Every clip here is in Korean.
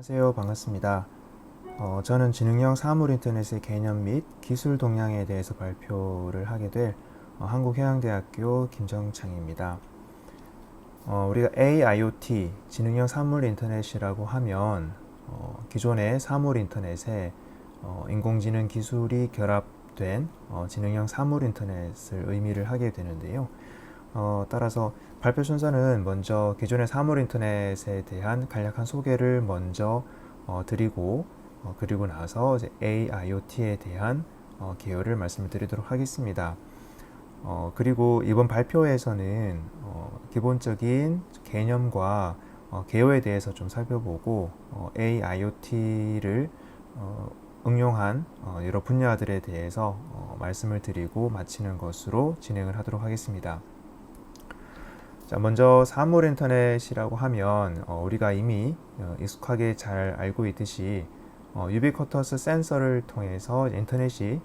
안녕하세요. 반갑습니다. 저는 지능형 사물 인터넷의 개념 및 기술 동향에 대해서 발표를 하게 될 한국해양대학교 김정창입니다. 우리가 AIoT, 지능형 사물 인터넷이라고 하면 기존의 사물 인터넷에 인공지능 기술이 결합된 지능형 사물 인터넷을 의미를 하게 되는데요. 따라서 발표 순서는 먼저 기존의 사물 인터넷에 대한 간략한 소개를 먼저 드리고 그리고 나서 이제 AIoT에 대한 개요를 말씀을 드리도록 하겠습니다. 그리고 이번 발표에서는 기본적인 개념과 개요에 대해서 좀 살펴보고 AIoT를 응용한 여러 분야들에 대해서 말씀을 드리고 마치는 것으로 진행을 하도록 하겠습니다. 자, 먼저 사물 인터넷이라고 하면 우리가 이미 익숙하게 잘 알고 있듯이 유비쿼터스 센서를 통해서 인터넷이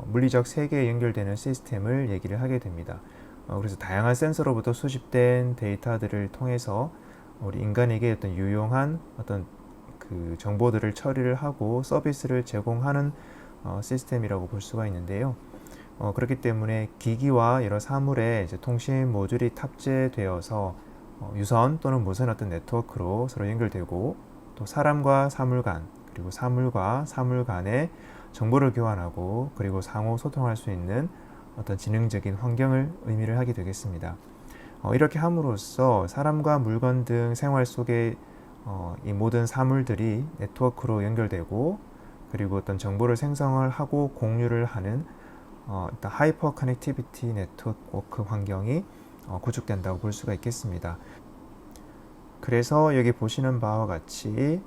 물리적 세계에 연결되는 시스템을 얘기를 하게 됩니다. 그래서 다양한 센서로부터 수집된 데이터들을 통해서 우리 인간에게 어떤 유용한 어떤 그 정보들을 처리를 하고 서비스를 제공하는 시스템이라고 볼 수가 있는데요. 그렇기 때문에 기기와 여러 사물에 이제 통신 모듈이 탑재되어서 유선 또는 무선 어떤 네트워크로 서로 연결되고 또 사람과 사물 간 그리고 사물과 사물 간에 정보를 교환하고 그리고 상호 소통할 수 있는 어떤 지능적인 환경을 의미를 하게 되겠습니다. 이렇게 함으로써 사람과 물건 등 생활 속에 이 모든 사물들이 네트워크로 연결되고 그리고 어떤 정보를 생성을 하고 공유를 하는 일단 하이퍼 커넥티비티 네트워크 환경이 구축된다고 볼 수가 있겠습니다. 그래서 여기 보시는 바와 같이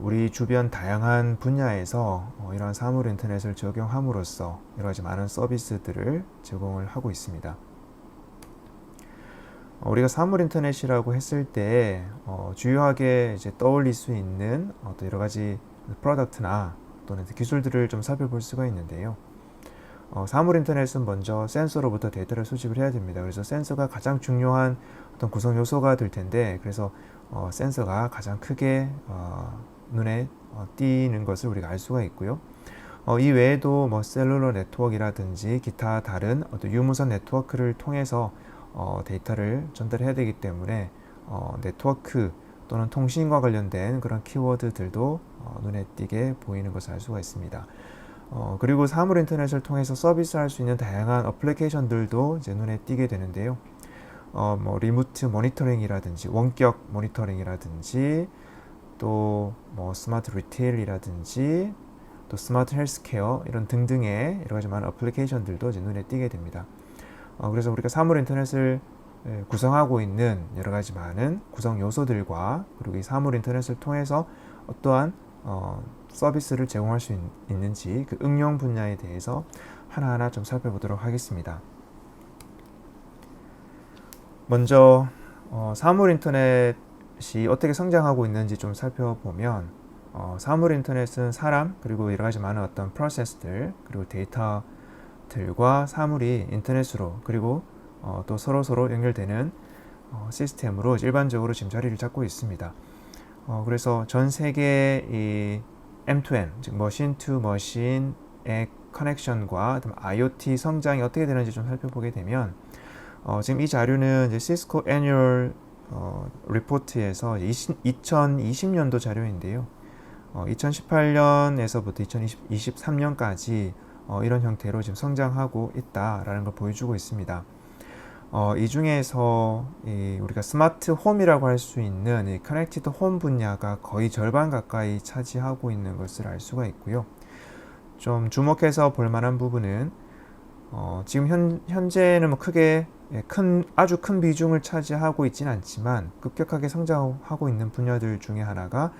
우리 주변 다양한 분야에서 이러한 사물 인터넷을 적용함으로써 여러 가지 많은 서비스들을 제공을 하고 있습니다. 우리가 사물 인터넷이라고 했을 때 주요하게 이제 떠올릴 수 있는 어떤 여러 가지 프로덕트나 또는 기술들을 좀 살펴볼 수가 있는데요. 사물 인터넷은 먼저 센서로부터 데이터를 수집을 해야 됩니다. 그래서 센서가 가장 중요한 어떤 구성 요소가 될 텐데, 그래서 센서가 가장 크게 눈에 띄는 것을 우리가 알 수가 있고요. 이 외에도 뭐 셀룰러 네트워크라든지 기타 다른 어떤 유무선 네트워크를 통해서 데이터를 전달해야 되기 때문에 네트워크 또는 통신과 관련된 그런 키워드들도 눈에 띄게 보이는 것을 알 수가 있습니다. 그리고 사물 인터넷을 통해서 서비스할 수 있는 다양한 어플리케이션들도 이제 눈에 띄게 되는데요. 뭐 리모트 모니터링이라든지 원격 모니터링이라든지 또 뭐 스마트 리테일이라든지 또 스마트 헬스케어 이런 등등의 여러 가지 많은 어플리케이션들도 이제 눈에 띄게 됩니다. 그래서 우리가 사물 인터넷을 구성하고 있는 여러 가지 많은 구성 요소들과 그리고 이 사물 인터넷을 통해서 어떠한 서비스를 제공할 수 있는지 그 응용 분야에 대해서 하나하나 좀 살펴보도록 하겠습니다. 먼저 사물 인터넷이 어떻게 성장하고 있는지 좀 살펴보면 사물 인터넷은 사람 그리고 여러 가지 많은 어떤 프로세스들 그리고 데이터들과 사물이 인터넷으로 그리고 또 서로 연결되는 시스템으로 일반적으로 지금 자리를 잡고 있습니다. 그래서 전 세계 이 M2M, 즉 머신 투 머신의 커넥션과 IoT 성장이 어떻게 되는지 좀 살펴보게 되면 지금 이 자료는 이제 시스코 애뉴얼 리포트에서 2020년도 자료인데요. 2018년에서부터 2023년까지 이런 형태로 지금 성장하고 있다라는 걸 보여주고 있습니다. 이 중에서 우리가 스마트 홈이라고 할 수 있는 이 커넥티드 홈 분야가 거의 절반 가까이 차지하고 있는 것을 알 수가 있고요. 좀 주목해서 볼 만한 부분은 지금 현재는 뭐 크게 아주 큰 비중을 차지하고 있지는 않지만 급격하게 성장하고 있는 분야들 중에 하나가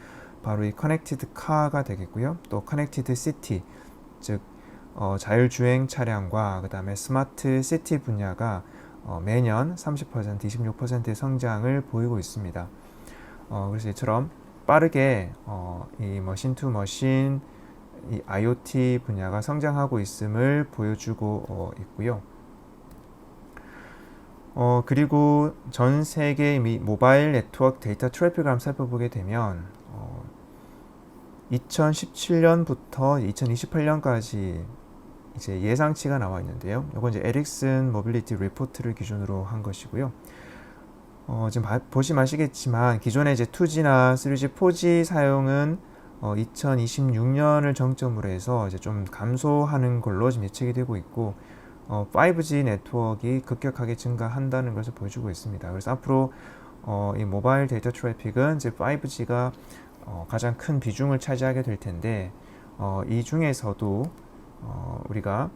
바로 이 커넥티드 카가 되겠고요. 또 커넥티드 시티, 즉 자율주행 차량과 그 다음에 스마트 시티 분야가 매년 30%, 26%의 성장을 보이고 있습니다. 그래서 이처럼 빠르게 이 머신 투 머신 이 IoT 분야가 성장하고 있음을 보여주고 있고요. 그리고 전 세계 모바일 네트워크 데이터 트래픽을 한번 살펴보게 되면 2017년부터 2028년까지 이제 예상치가 나와 있는데요. 이건 이제 에릭슨 모빌리티 리포트를 기준으로 한 것이고요. 지금 보시면 아시겠지만 기존의 이제 2G나 3G, 4G 사용은 2026년을 정점으로 해서 이제 좀 감소하는 걸로 지금 예측이 되고 있고 5G 네트워크가 급격하게 증가한다는 것을 보여주고 있습니다. 그래서 앞으로 이 모바일 데이터 트래픽은 이제 5G가 가장 큰 비중을 차지하게 될 텐데 이 중에서도 우리가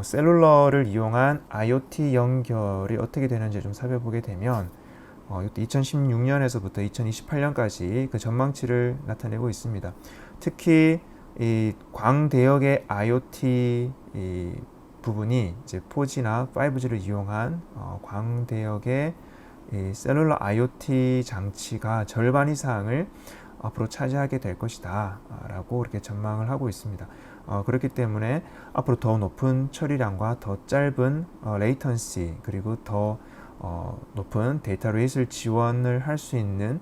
셀룰러를 이용한 IoT 연결이 어떻게 되는지 좀 살펴보게 되면 2016년에서부터 2028년까지 그 전망치를 나타내고 있습니다. 특히 이 광대역의 IoT 이 부분이 이제 4G나 5G를 이용한 광대역의 이 셀룰러 IoT 장치가 절반 이상을 앞으로 차지하게 될 것이다 라고 이렇게 전망을 하고 있습니다. 그렇기 때문에 앞으로 더 높은 처리량과 더 짧은 레이턴시 그리고 더 높은 데이터 레이트를 지원을 할 수 있는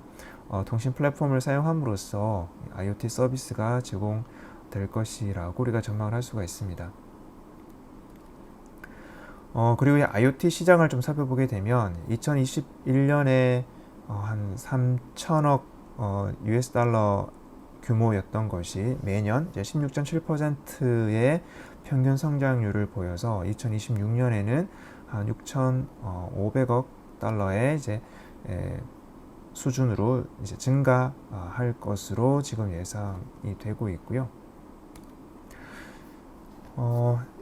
통신 플랫폼을 사용함으로써 IoT 서비스가 제공될 것이라고 우리가 전망을 할 수가 있습니다. 그리고 이 IoT 시장을 좀 살펴보게 되면 2021년에 한 3천억 US 달러 규모였던 것이 매년 이제 16.7%의 평균 성장률을 보여서 2026년에는 한 6,500억 달러의 이제 수준으로 이제 증가할 것으로 지금 예상이 되고 있고요.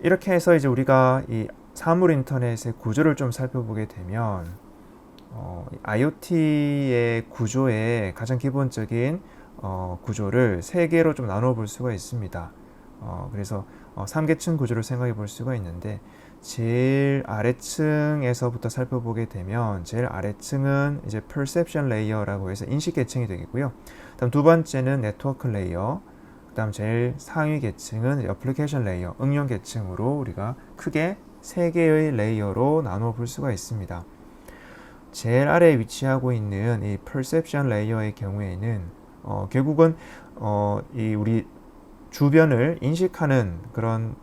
이렇게 해서 이제 우리가 이 사물 인터넷의 구조를 좀 살펴보게 되면 IoT의 구조의 가장 기본적인 구조를 세 개로 좀 나눠 볼 수가 있습니다. 그래서 3계층 구조를 생각해 볼 수가 있는데 제일 아래층에서부터 살펴보게 되면 제일 아래층은 이제 perception layer라고 해서 인식 계층이 되겠고요. 다음 두 번째는 네트워크 레이어, 그다음 제일 상위 계층은 애플리케이션 레이어, 응용 계층으로 우리가 크게 세 개의 레이어로 나눠 볼 수가 있습니다. 제일 아래에 위치하고 있는 이 perception 레이어의 경우에는 결국은 이 우리 주변을 인식하는 그런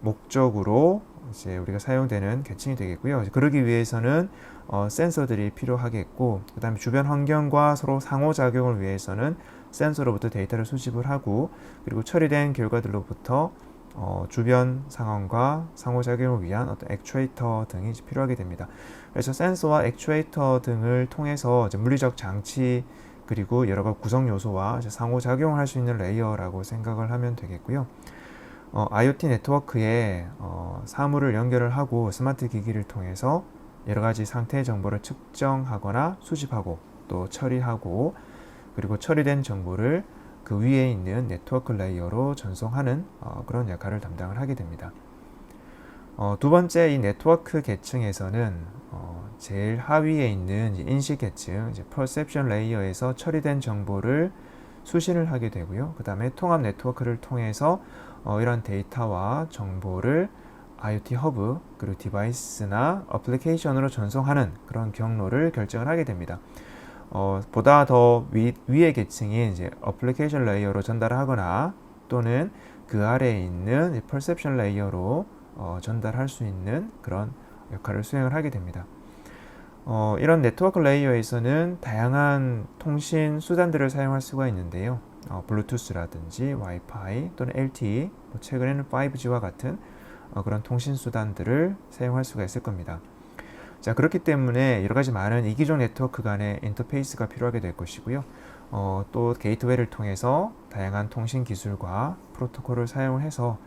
목적으로 이제 우리가 사용되는 계층이 되겠고요. 그러기 위해서는 센서들이 필요하겠고, 그 다음에 주변 환경과 서로 상호작용을 위해서는 센서로부터 데이터를 수집을 하고, 그리고 처리된 결과들로부터 주변 상황과 상호작용을 위한 어떤 액추에이터 등이 필요하게 됩니다. 그래서 센서와 액추에이터 등을 통해서 물리적 장치 그리고 여러 가지 구성 요소와 상호작용을 할 수 있는 레이어라고 생각을 하면 되겠고요. IoT 네트워크에 사물을 연결을 하고 스마트 기기를 통해서 여러 가지 상태의 정보를 측정하거나 수집하고 또 처리하고, 그리고 처리된 정보를 그 위에 있는 네트워크 레이어로 전송하는 그런 역할을 담당을 하게 됩니다. 두 번째 이 네트워크 계층에서는 제일 하위에 있는 인식 계층, perception 레이어에서 처리된 정보를 수신을 하게 되고요. 그 다음에 통합 네트워크를 통해서 이런 데이터와 정보를 IoT 허브 그리고 디바이스나 어플리케이션으로 전송하는 그런 경로를 결정을 하게 됩니다. 보다 더 위의 계층인 이제 어플리케이션 레이어로 전달하거나 또는 그 아래에 있는 perception 레이어로 전달할 수 있는 그런 역할을 수행을 하게 됩니다. 이런 네트워크 레이어에서는 다양한 통신 수단들을 사용할 수가 있는데요. 블루투스라든지 와이파이 또는 LTE, 최근에는 5G와 같은 그런 통신 수단들을 사용할 수가 있을 겁니다. 자, 그렇기 때문에 여러 가지 많은 이기종 네트워크 간의 인터페이스가 필요하게 될 것이고요. 또 게이트웨이를 통해서 다양한 통신 기술과 프로토콜을 사용해서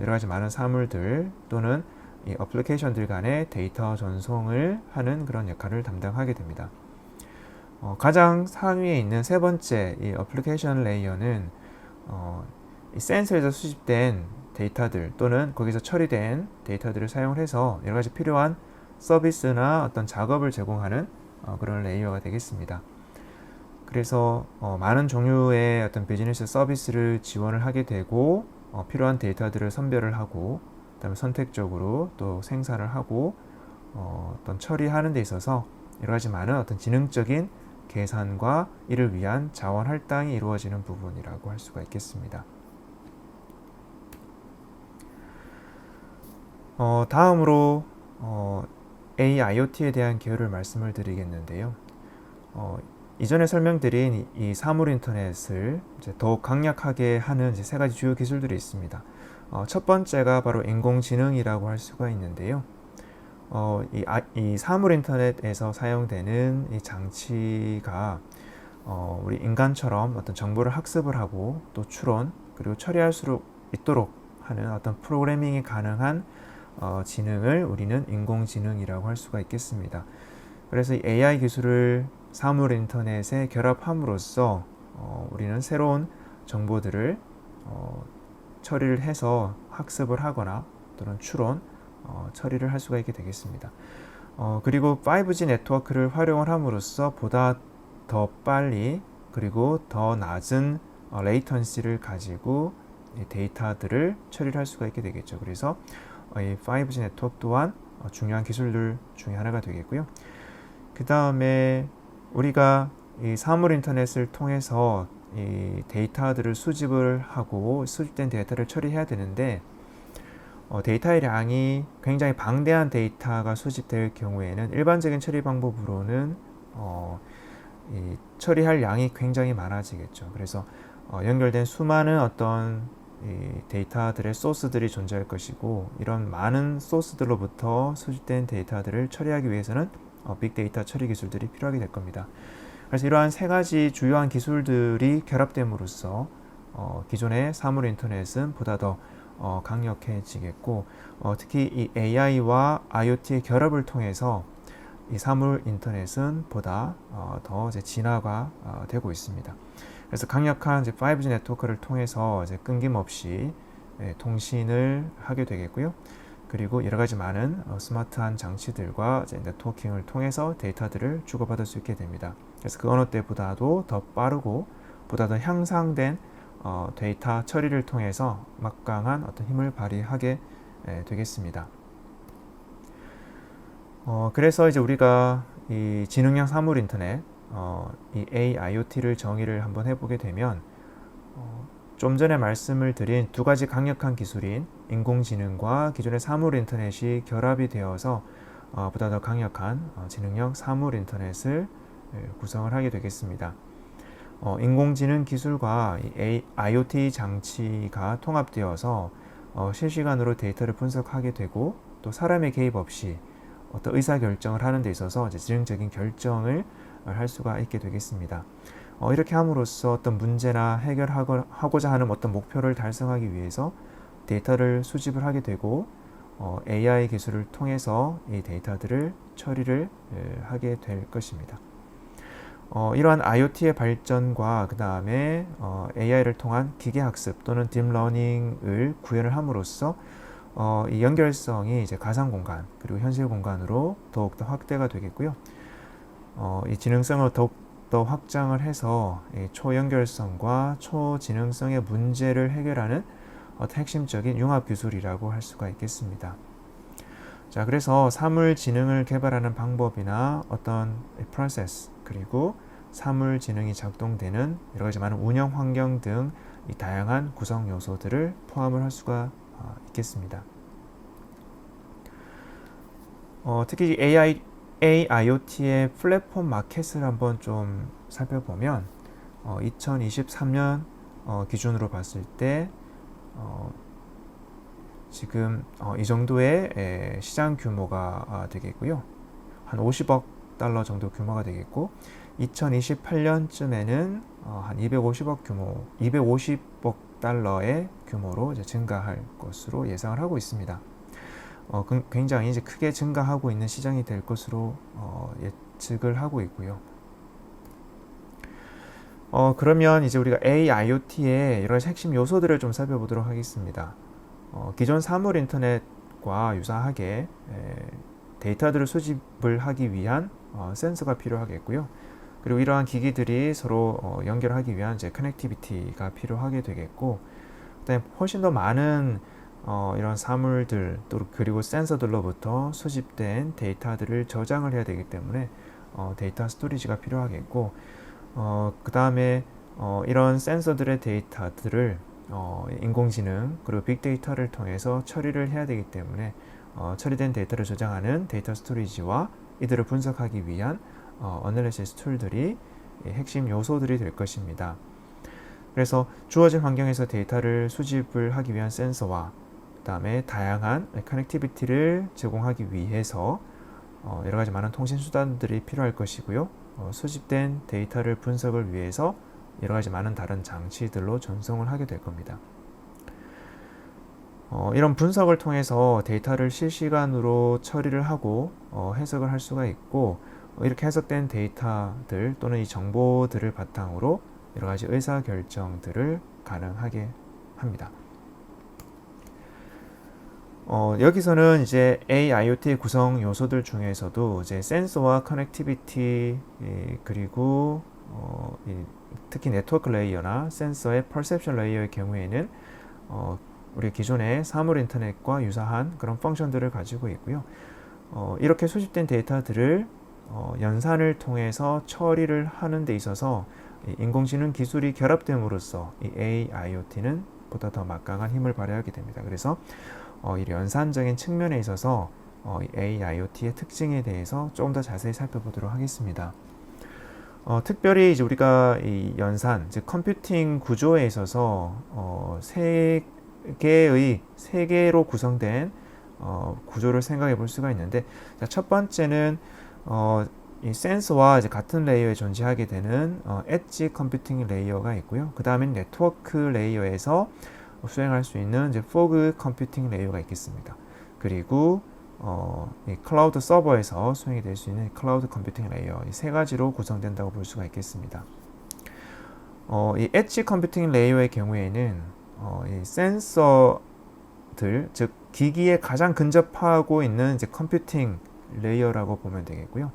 여러 가지 많은 사물들 또는 이 어플리케이션들 간의 데이터 전송을 하는 그런 역할을 담당하게 됩니다. 가장 상위에 있는 세 번째 이 어플리케이션 레이어는 이 센서에서 수집된 데이터들 또는 거기서 처리된 데이터들을 사용을 해서 여러 가지 필요한 서비스나 어떤 작업을 제공하는 그런 레이어가 되겠습니다. 그래서 많은 종류의 어떤 비즈니스 서비스를 지원을 하게 되고 필요한 데이터들을 선별을 하고 그다음에 선택적으로 또 생산을 하고 어떤 처리하는 데 있어서 여러 가지 많은 어떤 지능적인 계산과 이를 위한 자원 할당이 이루어지는 부분이라고 할 수가 있겠습니다. 다음으로 AIoT에 대한 개요를 말씀을 드리겠는데요. 이전에 설명드린 이 사물 인터넷을 이제 더욱 강력하게 하는 이제 세 가지 주요 기술들이 있습니다. 첫 번째가 바로 인공지능이라고 할 수가 있는데요. 이 사물 인터넷에서 사용되는 이 장치가 우리 인간처럼 어떤 정보를 학습을 하고 또 추론 그리고 처리할 수 있도록 하는 어떤 프로그래밍이 가능한 지능을 우리는 인공지능이라고 할 수가 있겠습니다. 그래서 이 AI 기술을 사물 인터넷에 결합함으로써 우리는 새로운 정보들을 처리를 해서 학습을 하거나 또는 추론, 처리를 할 수가 있게 되겠습니다. 그리고 5G 네트워크를 활용을 함으로써 보다 더 빨리 그리고 더 낮은 레이턴시를 가지고 이 데이터들을 처리를 할 수가 있게 되겠죠. 그래서 이 5G 네트워크 또한 중요한 기술들 중에 하나가 되겠고요. 그 다음에 우리가 이 사물 인터넷을 통해서 이 데이터들을 수집을 하고 수집된 데이터를 처리해야 되는데 데이터의 양이 굉장히 방대한 데이터가 수집될 경우에는 일반적인 처리 방법으로는 이 처리할 양이 굉장히 많아지겠죠. 그래서 연결된 수많은 어떤 이 데이터들의 소스들이 존재할 것이고 이런 많은 소스들로부터 수집된 데이터들을 처리하기 위해서는 빅데이터 처리 기술들이 필요하게 될 겁니다. 그래서 이러한 세 가지 주요한 기술들이 결합됨으로써 기존의 사물 인터넷은 보다 더 강력해지겠고 특히 이 AI와 IoT의 결합을 통해서 이 사물 인터넷은 보다 더 이제 진화가 되고 있습니다. 그래서 강력한 이제 5G 네트워크를 통해서 이제 끊김없이 통신을 하게 되겠고요. 그리고 여러 가지 많은 스마트한 장치들과 이제 네트워킹을 통해서 데이터들을 주고받을 수 있게 됩니다. 그래서 그 어느 때보다도 더 빠르고 보다 더 향상된 데이터 처리를 통해서 막강한 어떤 힘을 발휘하게 되겠습니다. 그래서 이제 우리가 이 지능형 사물 인터넷, 이 AIoT를 정의를 한번 해보게 되면 좀 전에 말씀을 드린 두 가지 강력한 기술인 인공지능과 기존의 사물 인터넷이 결합이 되어서 보다 더 강력한 지능형 사물 인터넷을 구성을 하게 되겠습니다. 인공지능 기술과 이 IoT 장치가 통합되어서 실시간으로 데이터를 분석하게 되고 또 사람의 개입 없이 어떤 의사결정을 하는 데 있어서 이제 지능적인 결정을 할 수가 있게 되겠습니다. 이렇게 함으로써 어떤 문제나 해결하고자 하는 어떤 목표를 달성하기 위해서 데이터를 수집을 하게 되고 AI 기술을 통해서 이 데이터들을 처리를 하게 될 것입니다. 이러한 IoT의 발전과 그 다음에 AI를 통한 기계학습 또는 딥러닝을 구현을 함으로써 이 연결성이 이제 가상 공간 그리고 현실 공간으로 더욱더 확대가 되겠고요. 이 지능성을 더욱더 확장을 해서 이 초연결성과 초지능성의 문제를 해결하는 핵심적인 융합 기술이라고 할 수가 있겠습니다. 자, 그래서 사물 지능을 개발하는 방법이나 어떤 프로세스 그리고 사물 지능이 작동되는 여러 가지 많은 운영 환경 등 이 다양한 구성 요소들을 포함을 할 수가 있겠습니다. 특히 AIoT의 플랫폼 마켓을 한번 좀 살펴보면 2023년 기준으로 봤을 때 지금 이 정도의 시장 규모가 되겠고요. 한 50억 달러 정도 규모가 되겠고 2028년쯤에는 한 250억 달러의 규모로 이제 증가할 것으로 예상을 하고 있습니다. 굉장히 이제 크게 증가하고 있는 시장이 될 것으로 예측을 하고 있고요. 그러면 이제 우리가 AIoT의 여러 가지 핵심 요소들을 좀 살펴보도록 하겠습니다. 기존 사물 인터넷과 유사하게 데이터들을 수집을 하기 위한 센서가 필요하겠고요. 그리고 이러한 기기들이 서로 연결하기 위한 이제 커넥티비티가 필요하게 되겠고, 그다음에 훨씬 더 많은 이런 사물들 또 그리고 센서들로부터 수집된 데이터들을 저장을 해야 되기 때문에 데이터 스토리지가 필요하겠고, 그 다음에 이런 센서들의 데이터들을 인공지능 그리고 빅데이터를 통해서 처리를 해야 되기 때문에 처리된 데이터를 저장하는 데이터 스토리지와 이들을 분석하기 위한 어널리시스 툴들이 핵심 요소들이 될 것입니다. 그래서 주어진 환경에서 데이터를 수집을 하기 위한 센서와 그 다음에 다양한 커넥티비티를 제공하기 위해서 여러 가지 많은 통신 수단들이 필요할 것이고요. 수집된 데이터를 분석을 위해서 여러 가지 많은 다른 장치들로 전송을 하게 될 겁니다. 이런 분석을 통해서 데이터를 실시간으로 처리를 하고 해석을 할 수가 있고, 이렇게 해석된 데이터들 또는 이 정보들을 바탕으로 여러 가지 의사 결정들을 가능하게 합니다. 여기서는 이제 AIoT 구성 요소들 중에서도 이제 센서와 커넥티비티 그리고 특히 네트워크 레이어나 센서의 퍼셉션 레이어의 경우에는 우리 기존의 사물 인터넷과 유사한 그런 펑션들을 가지고 있고요. 이렇게 수집된 데이터들을 연산을 통해서 처리를 하는 데 있어서 인공지능 기술이 결합됨으로써 이 AIoT는 보다 더 막강한 힘을 발휘하게 됩니다. 그래서 이 연산적인 측면에 있어서 이 AIoT의 특징에 대해서 조금 더 자세히 살펴보도록 하겠습니다. 특별히 이제 우리가 이 연산, 즉 컴퓨팅 구조에 있어서 세 개로 구성된 구조를 생각해 볼 수가 있는데, 자, 첫 번째는 이 센서와 이제 같은 레이어에 존재하게 되는 엣지 컴퓨팅 레이어가 있고요. 그 다음에 네트워크 레이어에서 수행할 수 있는 이제 포그 컴퓨팅 레이어가 있겠습니다. 그리고 이 클라우드 서버에서 수행이 될 수 있는 클라우드 컴퓨팅 레이어, 이 세 가지로 구성된다고 볼 수가 있겠습니다. 이 엣지 컴퓨팅 레이어의 경우에는 이 센서들, 즉 기기에 가장 근접하고 있는 이제 컴퓨팅 레이어라고 보면 되겠고요.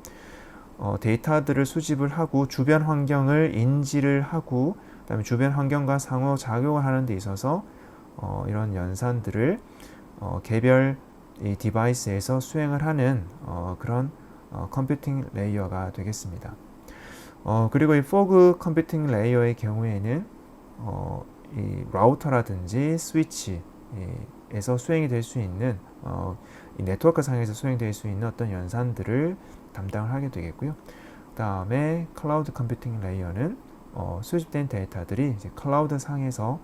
데이터들을 수집을 하고 주변 환경을 인지를 하고 그다음에 주변 환경과 상호 작용을 하는 데 있어서 이런 연산들을 개별 이 디바이스에서 수행을 하는 그런 컴퓨팅 레이어가 되겠습니다. 그리고 이 포그 컴퓨팅 레이어의 경우에는 이 라우터라든지 스위치에서 수행이 될 수 있는 이 네트워크 상에서 수행될 수 있는 어떤 연산들을 담당을 하게 되겠고요. 그 다음에 클라우드 컴퓨팅 레이어는 수집된 데이터들이 이제 클라우드 상에서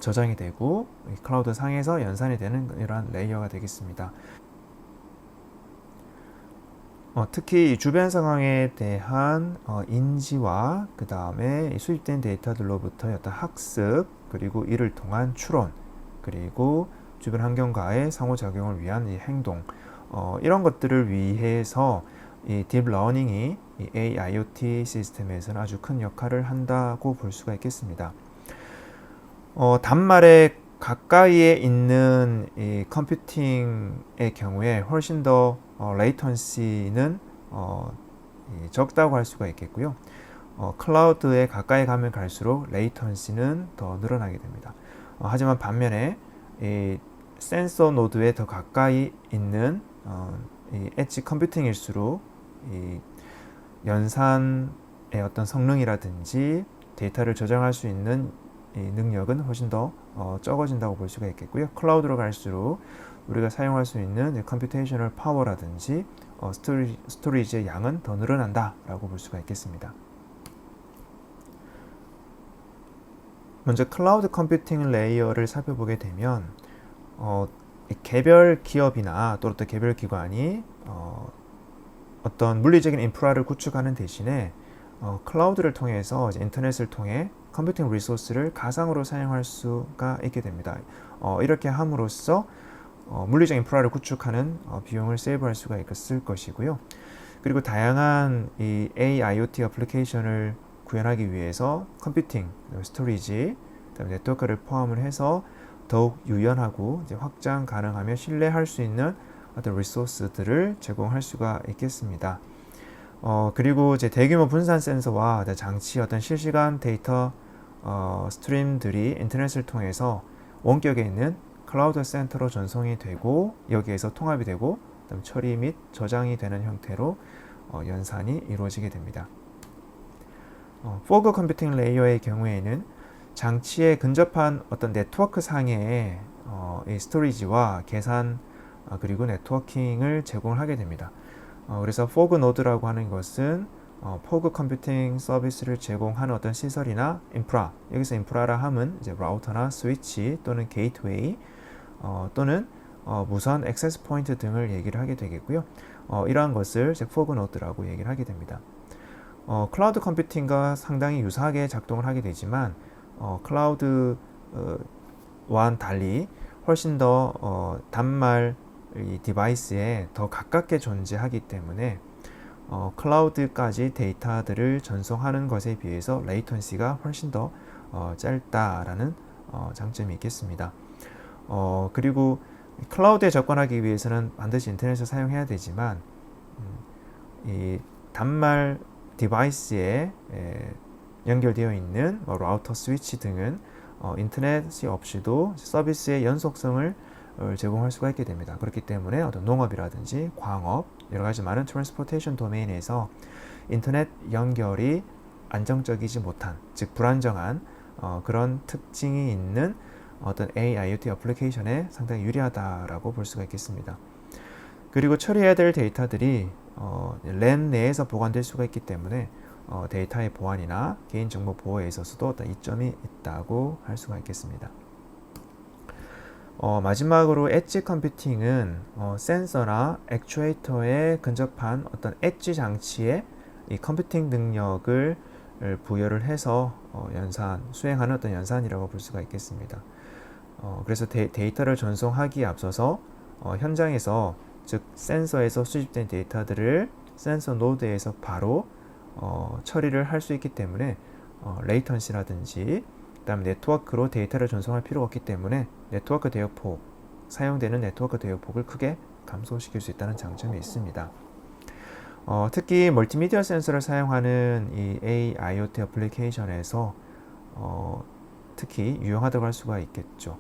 저장이 되고 클라우드 상에서 연산이 되는 이러한 레이어가 되겠습니다. 특히 주변 상황에 대한 인지와 그 다음에 수집된 데이터들로부터 어떤 학습 그리고 이를 통한 추론 그리고 주변 환경과의 상호작용을 위한 이 행동 이런 것들을 위해서 이 딥러닝이 이 AIoT 시스템에서는 아주 큰 역할을 한다고 볼 수가 있겠습니다. 단말에 가까이에 있는 이 컴퓨팅의 경우에 훨씬 더 레이턴시는 적다고 할 수가 있겠고요. 클라우드에 가까이 가면 갈수록 레이턴시는 더 늘어나게 됩니다. 하지만 반면에 이 센서 노드에 더 가까이 있는 이 엣지 컴퓨팅일수록 이 연산의 어떤 성능이라든지 데이터를 저장할 수 있는 이 능력은 훨씬 더 적어진다고 볼 수가 있겠고요. 클라우드로 갈수록 우리가 사용할 수 있는 컴퓨테이셔널 파워라든지 스토리지의 양은 더 늘어난다라고 볼 수가 있겠습니다. 먼저 클라우드 컴퓨팅 레이어를 살펴보게 되면 개별 기업이나 또는 또 개별 기관이 어떤 물리적인 인프라를 구축하는 대신에 클라우드를 통해서 인터넷을 통해 컴퓨팅 리소스를 가상으로 사용할 수가 있게 됩니다. 이렇게 함으로써 물리적 인프라를 구축하는 비용을 세이브할 수가 있을 것이고요. 그리고 다양한 이 AIoT 애플리케이션을 구현하기 위해서 컴퓨팅, 스토리지, 그다음에 네트워크를 포함을 해서 더욱 유연하고 이제 확장 가능하며 신뢰할 수 있는 어떤 리소스들을 제공할 수가 있겠습니다. 그리고 이제 대규모 분산 센서와 장치 어떤 실시간 데이터 스트림들이 인터넷을 통해서 원격에 있는 클라우드 센터로 전송이 되고 여기에서 통합이 되고 그다음 처리 및 저장이 되는 형태로 연산이 이루어지게 됩니다. 포그 컴퓨팅 레이어의 경우에는 장치에 근접한 어떤 네트워크 상의 이 스토리지와 계산 그리고 네트워킹을 제공을 하게 됩니다. 그래서 포그 노드라고 하는 것은 포그 컴퓨팅 서비스를 제공하는 어떤 시설이나 인프라, 여기서 인프라라 함은 이제 라우터나 스위치 또는 게이트웨이 또는 무선 액세스 포인트 등을 얘기를 하게 되겠고요. 이러한 것을 포그 노드라고 얘기를 하게 됩니다. 클라우드 컴퓨팅과 상당히 유사하게 작동을 하게 되지만 클라우드와는 달리 훨씬 더 단말 이 디바이스에 더 가깝게 존재하기 때문에 클라우드까지 데이터들을 전송하는 것에 비해서 레이턴시가 훨씬 더 짧다라는 장점이 있겠습니다. 그리고 클라우드에 접근하기 위해서는 반드시 인터넷을 사용해야 되지만 이 단말 디바이스에 연결되어 있는 라우터, 스위치 등은 인터넷이 없이도 서비스의 연속성을 제공할 수가 있게 됩니다. 그렇기 때문에 어떤 농업이라든지 광업, 여러 가지 많은 트랜스포테이션 도메인에서 인터넷 연결이 안정적이지 못한, 즉 불안정한 그런 특징이 있는 어떤 AIoT 어플리케이션에 상당히 유리하다라고 볼 수가 있겠습니다. 그리고 처리해야 될 데이터들이 랜 내에서 보관될 수가 있기 때문에 데이터의 보안이나 개인정보 보호에 있어서도 어떤 이점이 있다고 할 수가 있겠습니다. 마지막으로 엣지 컴퓨팅은 센서나 액추에이터에 근접한 어떤 엣지 장치에 이 컴퓨팅 능력을 부여를 해서 수행하는 어떤 연산이라고 볼 수가 있겠습니다. 그래서 데이터를 전송하기에 앞서서 현장에서 즉 센서에서 수집된 데이터들을 센서 노드에서 바로 처리를 할 수 있기 때문에 레이턴시라든지 그다음에 네트워크로 데이터를 전송할 필요가 없기 때문에 네트워크 대역폭, 사용되는 네트워크 대역폭을 크게 감소시킬 수 있다는 장점이 있습니다. 특히 멀티미디어 센서를 사용하는 이 AIoT 어플리케이션에서 특히 유용하다고 할 수가 있겠죠.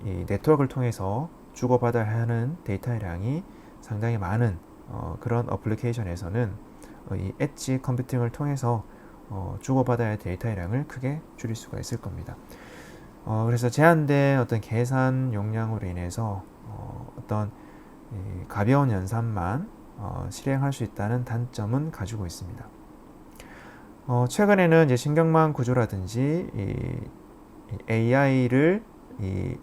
이 네트워크를 통해서 주고받아야 하는 데이터의 양이 상당히 많은 그런 어플리케이션에서는 이 엣지 컴퓨팅을 통해서 주고받아야 할 데이터의 양을 크게 줄일 수가 있을 겁니다. 그래서 제한된 어떤 계산 용량으로 인해서 어떤 가벼운 연산만 실행할 수 있다는 단점은 가지고 있습니다. 최근에는 이제 신경망 구조라든지 AI를 이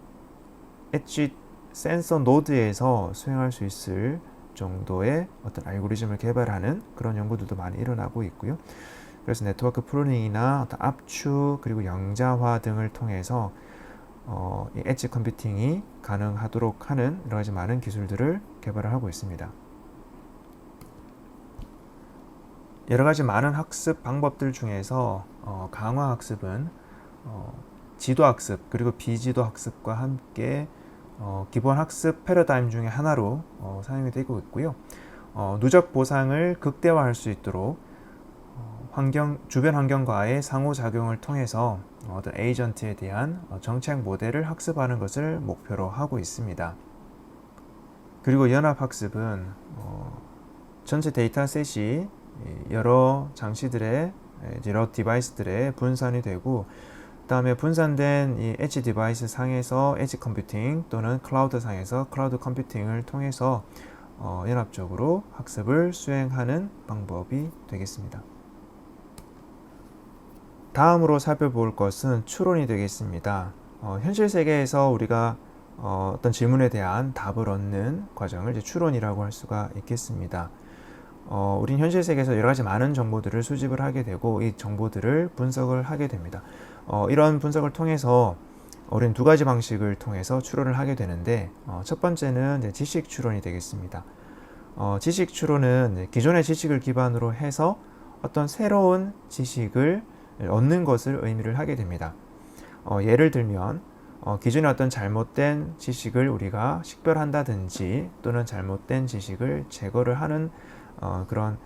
엣지 센서 노드에서 수행할 수 있을 정도의 어떤 알고리즘을 개발하는 그런 연구들도 많이 일어나고 있고요. 그래서 네트워크 프루닝이나 어떤 압축 그리고 영자화 등을 통해서 이 엣지 컴퓨팅이 가능하도록 하는 여러 가지 많은 기술들을 개발을 하고 있습니다. 여러 가지 많은 학습 방법들 중에서 강화 학습은 지도 학습 그리고 비지도 학습과 함께 기본 학습 패러다임 중에 하나로 사용이 되고 있고요. 누적 보상을 극대화할 수 있도록 주변 환경과의 상호작용을 통해서 어떤 에이전트에 대한 정책 모델을 학습하는 것을 목표로 하고 있습니다. 그리고 연합학습은 전체 데이터셋이 여러 장치들의 여러 디바이스들의 분산이 되고 그 다음에 분산된 이 엣지 디바이스 상에서 엣지 컴퓨팅 또는 클라우드 상에서 클라우드 컴퓨팅을 통해서 연합적으로 학습을 수행하는 방법이 되겠습니다. 다음으로 살펴볼 것은 추론이 되겠습니다. 현실 세계에서 우리가 어떤 질문에 대한 답을 얻는 과정을 이제 추론이라고 할 수가 있겠습니다. 우린 현실 세계에서 여러 가지 많은 정보들을 수집을 하게 되고 이 정보들을 분석을 하게 됩니다. 이런 분석을 통해서 우리는 두 가지 방식을 통해서 추론을 하게 되는데 첫 번째는 이제 지식 추론이 되겠습니다. 지식 추론은 기존의 지식을 기반으로 해서 어떤 새로운 지식을 얻는 것을 의미를 하게 됩니다. 예를 들면 기존의 어떤 잘못된 지식을 우리가 식별한다든지 또는 잘못된 지식을 제거를 하는 그런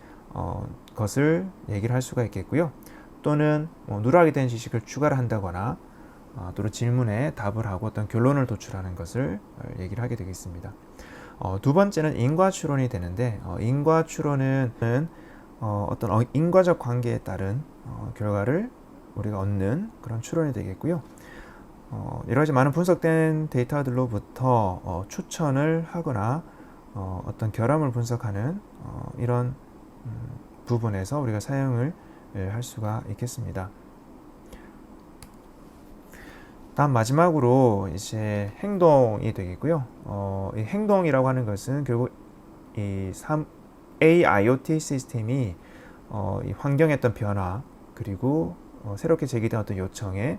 것을 얘기를 할 수가 있겠고요. 또는 누락이 된 지식을 추가를 한다거나 또는 질문에 답을 하고 어떤 결론을 도출하는 것을 얘기를 하게 되겠습니다. 두 번째는 인과 추론이 되는데 인과 추론은 어떤 인과적 관계에 따른 결과를 우리가 얻는 그런 추론이 되겠고요. 여러 가지 많은 분석된 데이터들로부터 추천을 하거나 어떤 결함을 분석하는 이런 부분에서 우리가 사용을 할 수가 있겠습니다. 다음 마지막으로 이제 행동이 되겠고요. 이 행동이라고 하는 것은 결국 이 AIoT 시스템이 이 환경의 어떤 변화 그리고 새롭게 제기된 어떤 요청에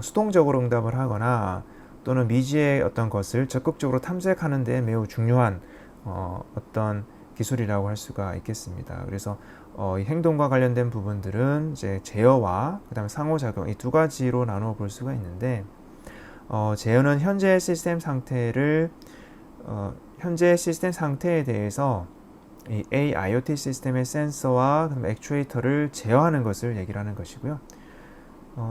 수동적으로 응답을 하거나 또는 미지의 어떤 것을 적극적으로 탐색하는 데 매우 중요한 어떤 기술이라고 할 수가 있겠습니다. 그래서 이 행동과 관련된 부분들은 이제 제어와 그다음에 상호작용 이 두 가지로 나누어 볼 수가 있는데 제어는 현재 시스템 상태에 대해서 이 AIoT 시스템의 센서와 그다음에 액추에이터를 제어하는 것을 얘기를 하는 것이고요.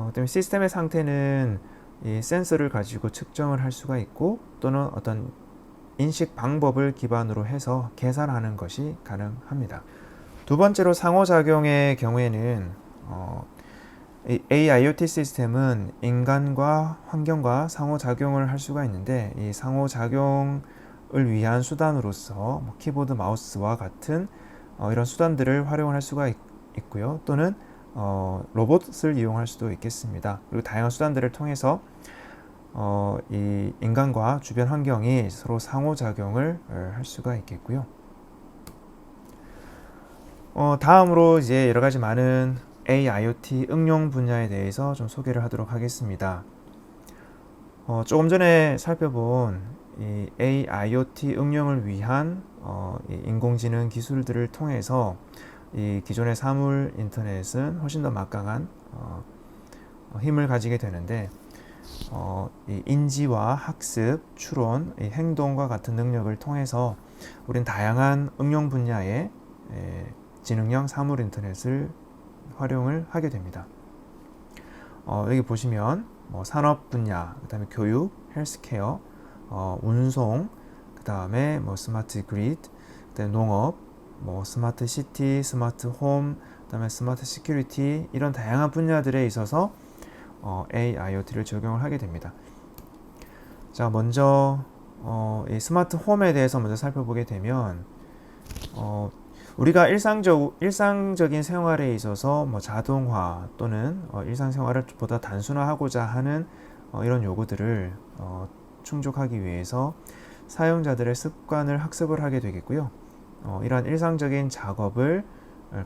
그다음에 시스템의 상태는 이 센서를 가지고 측정을 할 수가 있고 또는 어떤 인식 방법을 기반으로 해서 계산하는 것이 가능합니다. 두 번째로 상호작용의 경우에는 이 AIoT 시스템은 인간과 환경과 상호작용을 할 수가 있는데 이 상호작용을 위한 수단으로서 키보드, 마우스와 같은 이런 수단들을 활용할 수가 있고요. 또는 로봇을 이용할 수도 있겠습니다. 그리고 다양한 수단들을 통해서 이 인간과 주변 환경이 서로 상호작용을 할 수가 있겠고요. 다음으로 이제 여러 가지 많은 AIoT 응용 분야에 대해서 좀 소개를 하도록 하겠습니다. 조금 전에 살펴본 이 AIoT 응용을 위한 이 인공지능 기술들을 통해서 이 기존의 사물 인터넷은 훨씬 더 막강한 힘을 가지게 되는데 이 인지와 학습, 추론, 이 행동과 같은 능력을 통해서 우린 다양한 응용 분야의 지능형 사물 인터넷을 활용을 하게 됩니다. 여기 보시면 산업 분야, 그 다음에 교육, 헬스케어, 운송, 그 다음에 스마트 그리드, 그다음에 농업, 스마트 시티, 스마트 홈, 그 다음에 스마트 시큐리티 이런 다양한 분야들에 있어서 AIoT를 적용을 하게 됩니다. 자, 먼저 이 스마트 홈에 대해서 먼저 살펴보게 되면 우리가 일상적인 생활에 있어서 자동화 또는 일상생활을 보다 단순화하고자 하는 이런 요구들을 충족하기 위해서 사용자들의 습관을 학습을 하게 되겠고요. 이러한 일상적인 작업을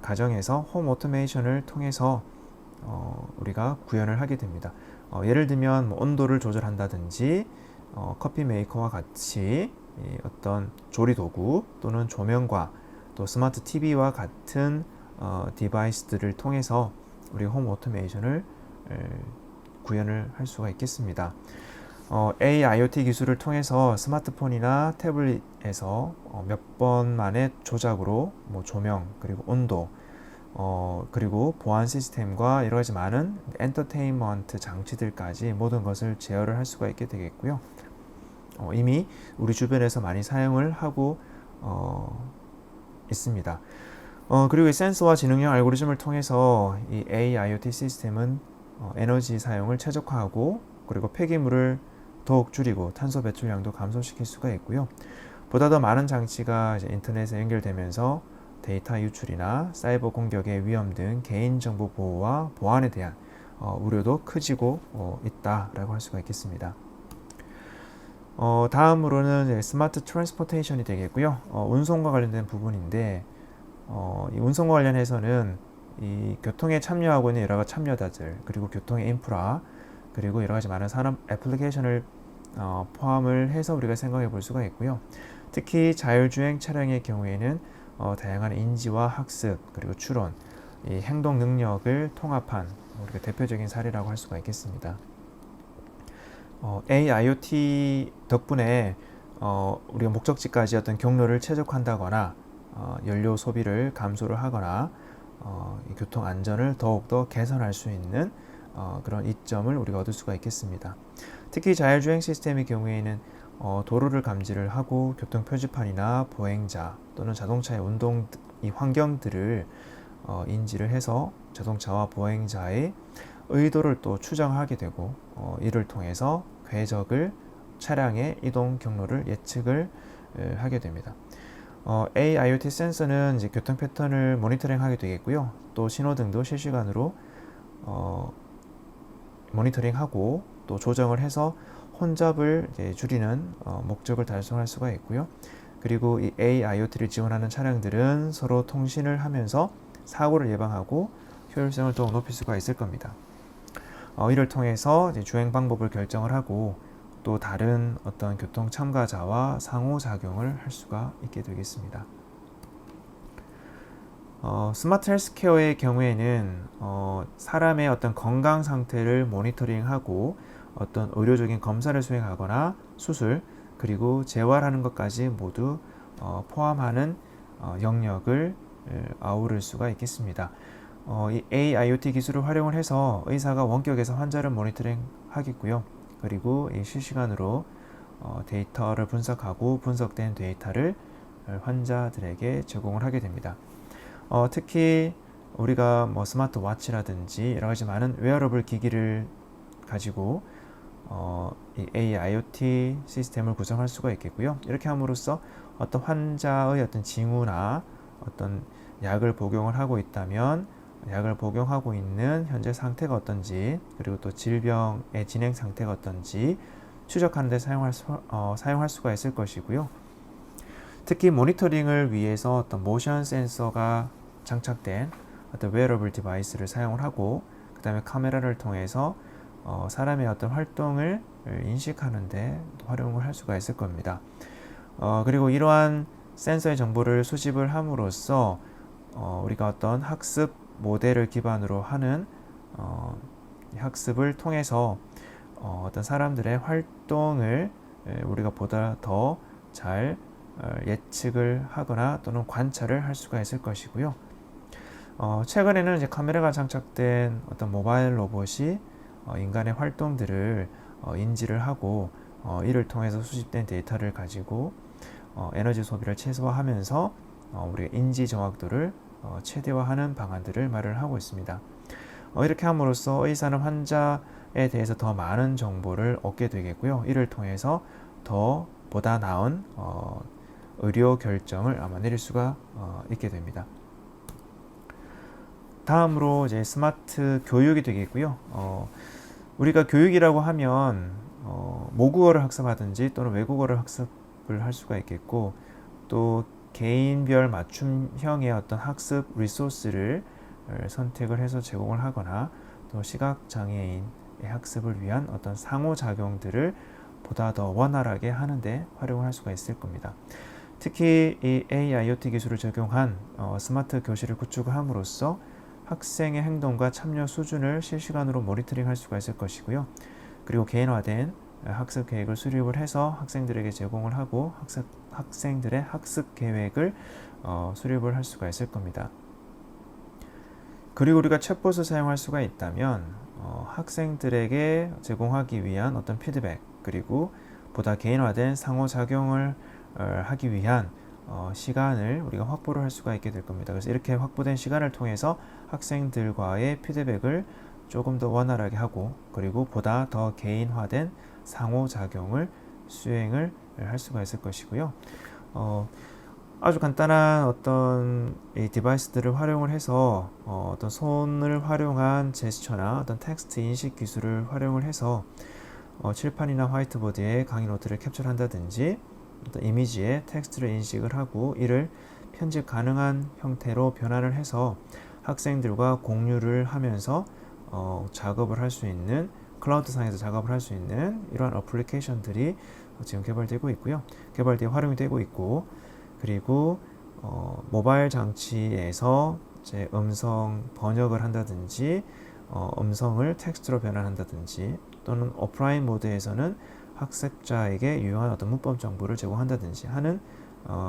가정에서 홈 오토메이션을 통해서 우리가 구현을 하게 됩니다. 예를 들면 온도를 조절한다든지 커피 메이커와 같이 어떤 조리 도구 또는 조명과 또 스마트 TV와 같은 디바이스들을 통해서 우리 홈 오토메이션을 구현을 할 수가 있겠습니다. AIoT 기술을 통해서 스마트폰이나 태블릿에서 몇 번 만에 조작으로 조명 그리고 온도 그리고 보안 시스템과 여러 가지 많은 엔터테인먼트 장치들까지 모든 것을 제어를 할 수가 있게 되겠고요. 이미 우리 주변에서 많이 사용을 하고 있습니다. 그리고 이 센서와 지능형 알고리즘을 통해서 이 AIoT 시스템은 에너지 사용을 최적화하고 그리고 폐기물을 더욱 줄이고 탄소 배출량도 감소시킬 수가 있고요. 보다 더 많은 장치가 이제 인터넷에 연결되면서 데이터 유출이나 사이버 공격의 위험 등 개인정보 보호와 보안에 대한 우려도 커지고 있다라고 할 수가 있겠습니다. 다음으로는 스마트 트랜스포테이션이 되겠고요. 운송과 관련된 부분인데 이 운송과 관련해서는 이 교통에 참여하고 있는 여러 가지 참여자들 그리고 교통의 인프라 그리고 여러 가지 많은 산업 애플리케이션을 포함을 해서 우리가 생각해 볼 수가 있고요. 특히 자율주행 차량의 경우에는 다양한 인지와 학습 그리고 추론, 이 행동 능력을 통합한 우리가 대표적인 사례라고 할 수가 있겠습니다. AIoT 덕분에 우리가 목적지까지 어떤 경로를 최적화한다거나 연료 소비를 감소를 하거나 교통 안전을 더욱더 개선할 수 있는 그런 이점을 우리가 얻을 수가 있겠습니다. 특히 자율주행 시스템의 경우에는 도로를 감지를 하고 교통 표지판이나 보행자 또는 자동차의 운동 이 환경들을 인지를 해서 자동차와 보행자의 의도를 또 추정하게 되고 이를 통해서 궤적을 차량의 이동 경로를 예측을 하게 됩니다. AIoT 센서는 이제 교통 패턴을 모니터링하게 되겠고요. 또 신호등도 실시간으로 모니터링하고 또 조정을 해서 혼잡을 줄이는 목적을 달성할 수가 있고요. 그리고 이 AIoT를 지원하는 차량들은 서로 통신을 하면서 사고를 예방하고 효율성을 더욱 높일 수가 있을 겁니다. 이를 통해서 이제 주행 방법을 결정을 하고 또 다른 어떤 교통 참가자와 상호작용을 할 수가 있게 되겠습니다. 스마트 헬스케어의 경우에는 사람의 어떤 건강 상태를 모니터링하고 어떤 의료적인 검사를 수행하거나 수술 그리고 재활하는 것까지 모두 포함하는 영역을 아우를 수가 있겠습니다. 이 AIoT 기술을 활용을 해서 의사가 원격에서 환자를 모니터링 하겠고요. 그리고 이 실시간으로 데이터를 분석하고 분석된 데이터를 환자들에게 제공을 하게 됩니다. 특히 우리가 뭐 스마트워치라든지 여러 가지 많은 웨어러블 기기를 가지고 이 AIoT 시스템을 구성할 수가 있겠고요. 이렇게 함으로써 어떤 환자의 어떤 징후나 어떤 약을 복용을 하고 있다면 약을 복용하고 있는 현재 상태가 어떤지 그리고 또 질병의 진행 상태가 어떤지 추적하는 데 사용할 수가 있을 것이고요. 특히 모니터링을 위해서 어떤 모션 센서가 장착된 어떤 웨어러블 디바이스를 사용을 하고 그 다음에 카메라를 통해서 사람의 어떤 활동을 인식하는 데 활용을 할 수가 있을 겁니다. 그리고 이러한 센서의 정보를 수집을 함으로써 우리가 어떤 학습 모델을 기반으로 하는 학습을 통해서 어떤 사람들의 활동을 우리가 보다 더 잘 예측을 하거나 또는 관찰을 할 수가 있을 것이고요. 최근에는 이제 카메라가 장착된 어떤 모바일 로봇이 인간의 활동들을 인지를 하고 이를 통해서 수집된 데이터를 가지고 에너지 소비를 최소화하면서 우리가 인지 정확도를 최대화하는 방안들을 마련을 하고 있습니다. 이렇게 함으로써 의사는 환자에 대해서 더 많은 정보를 얻게 되겠고요. 이를 통해서 보다 나은 의료 결정을 아마 내릴 수가 있게 됩니다. 다음으로 이제 스마트 교육이 되겠고요. 우리가 교육이라고 하면 모국어를 학습하든지 또는 외국어를 학습을 할 수가 있겠고 또 개인별 맞춤형의 어떤 학습 리소스를 선택을 해서 제공을 하거나 또 시각장애인의 학습을 위한 어떤 상호작용들을 보다 더 원활하게 하는데 활용을 할 수가 있을 겁니다. 특히 이 AIoT 기술을 적용한 스마트 교실을 구축을 함으로써 학생의 행동과 참여 수준을 실시간으로 모니터링할 수가 있을 것이고요. 그리고 개인화된 학습 계획을 수립을 해서 학생들에게 제공을 하고 학생들의 학습 계획을 수립을 할 수가 있을 겁니다. 그리고 우리가 챗봇을 사용할 수가 있다면 학생들에게 제공하기 위한 어떤 피드백 그리고 보다 개인화된 상호작용을 하기 위한 시간을 우리가 확보를 할 수가 있게 될 겁니다. 그래서 이렇게 확보된 시간을 통해서 학생들과의 피드백을 조금 더 원활하게 하고 그리고 보다 더 개인화된 상호작용을 수행을 할 수가 있을 것이고요. 아주 간단한 어떤 이 디바이스들을 활용을 해서 어떤 손을 활용한 제스처나 어떤 텍스트 인식 기술을 활용을 해서 칠판이나 화이트보드에 강의 노트를 캡처한다든지 어떤 이미지에 텍스트를 인식을 하고 이를 편집 가능한 형태로 변환을 해서 학생들과 공유를 하면서 작업을 할 수 있는 클라우드 상에서 작업을 할 수 있는 이러한 어플리케이션들이 지금 개발되고 있고요. 개발되어 활용이 되고 있고 그리고 모바일 장치에서 이제 음성 번역을 한다든지 음성을 텍스트로 변환한다든지 또는 오프라인 모드에서는 학습자에게 유용한 어떤 문법 정보를 제공한다든지 하는